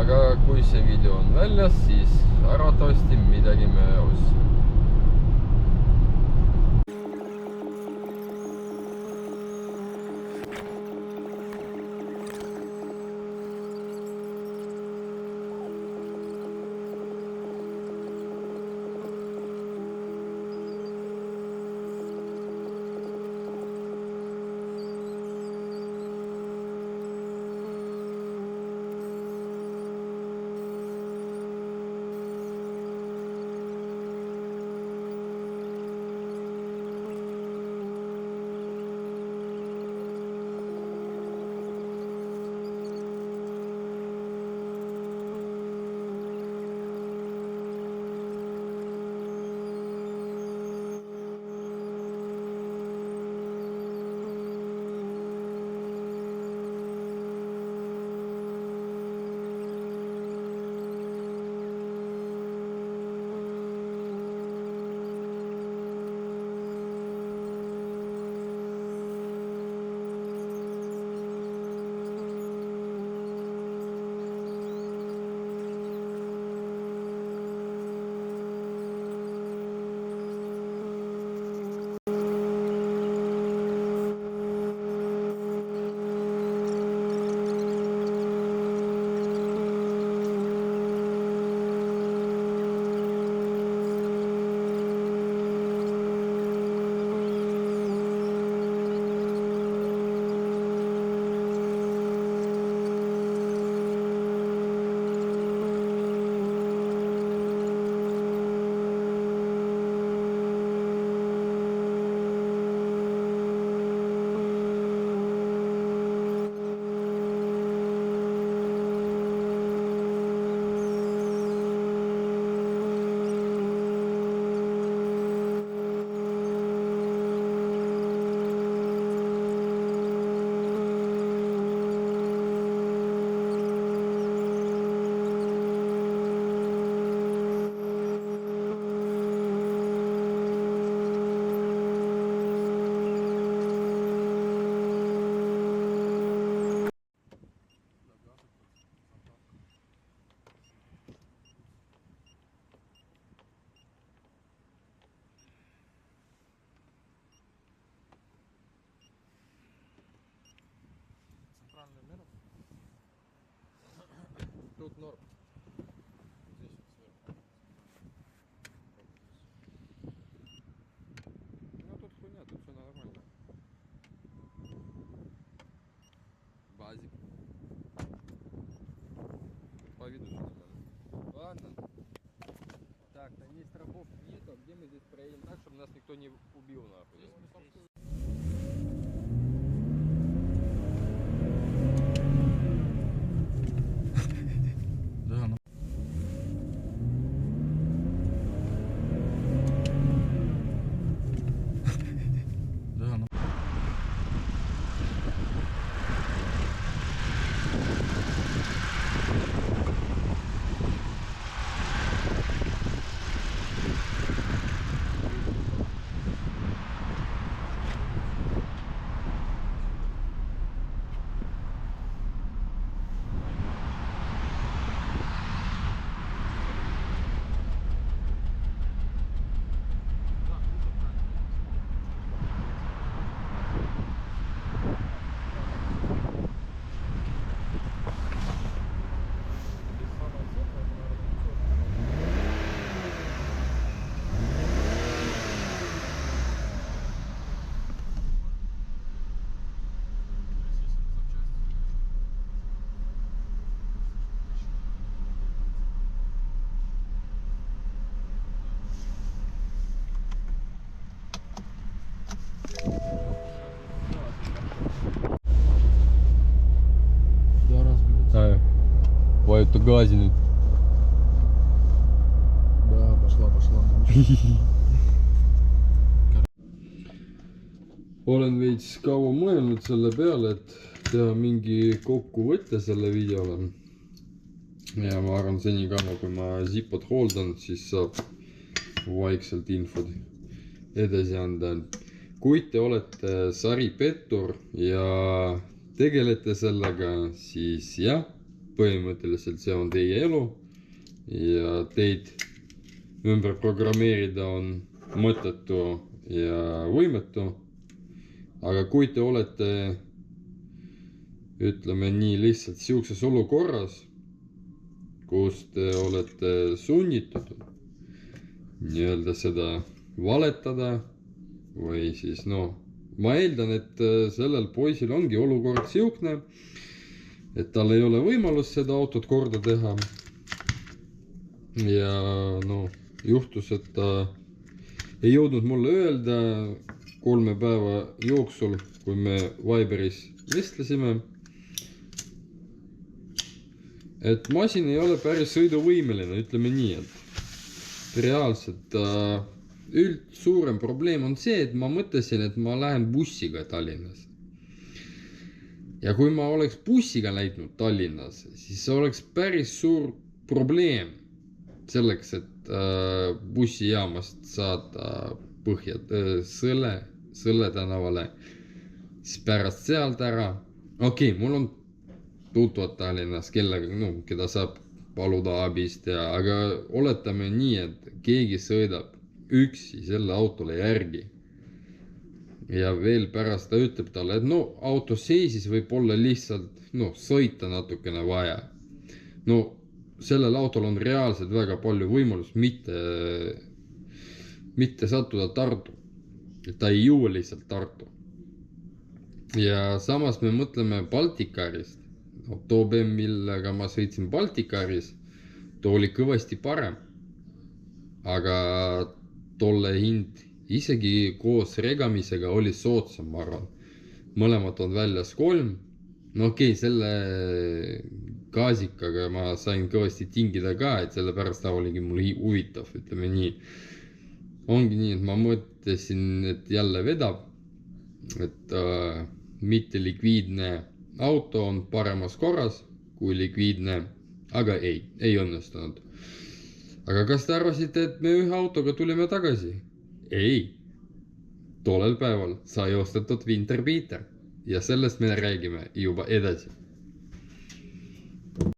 aga kui see video on väljas, siis arvatavasti midagi me ostsime. Тут норм. Здесь вот сверху. Ну тут хуйня, тут все нормально. Базик. По виду сейчас надо. Ладно. Так, на ней страховки нету, а где мы здесь проедем так, чтобы нас никто не убил нахуй? Vajuta gaasi nüüd. Да, пошла. Olen veits kaua mõelnud selle peale, et teha mingi kokkuvõtte selle videole. Ja ma arvan senikaua, kui ma Zipot hooldan, siis saab vaikselt infod edasi anda. Kui te olete saripettur ja tegelete sellega, siis jah, põhimõtteliselt see on teie elu ja teid ümber programmeerida on mõttetu ja võimetu. Aga kui te olete, ütleme nii, lihtsalt siukses olukorras, kus te olete sunnitud nii-öelda seda valetada või siis ma eeldan, et sellel poisil ongi olukord siukne, et tal ei ole võimalus seda autot korda teha. Ja juhtus, et ta ei jõudnud mulle öelda 3 päeva jooksul, kui me Viberis vestlesime, et masin ei ole päris sõiduvõimeline, ütleme nii, et reaalselt suurem probleem on see, et ma mõtlesin, et ma lähen bussiga Tallinnas. Ja kui ma oleks bussiga läinud Tallinnas, siis oleks päris suur probleem selleks, et bussijaamast saada Sõlle tänavale, siis pärast sealt ära. Okei, mul on tuttavad Tallinnas, keda saab paluda abist, aga oletame nii, et keegi sõidab üksi selle autole järgi. Ja veel pärast ta ütleb talle, et auto seisis võib olla lihtsalt sõita natukene vaja. Sellel autol on reaalselt väga palju võimalust mitte sattuda Tartu. Ta ei jõua lihtsalt Tartu. Ja samas me mõtleme Balticarist. Too BM, millega ma sõitsin Balticaris, too oli kõvasti parem. Aga tolle hind isegi koos regamisega oli soodsam, ma arvan. Mõlemad on väljas 3. Okei, selle gaasikaga ma sain kõvasti tingida ka, et selle pärast ta oligi mul huvitav, ütleme nii. Ongi nii, et ma mõtlesin, et jälle vedab, et mitte likviidne auto on paremas korras kui likviidne, aga ei õnnestunud. Aga kas te arvasite, et me ühe autoga tulime tagasi? Ei. Tollel päeval sai ostetud Winterbeater ja sellest me räägime juba edasi.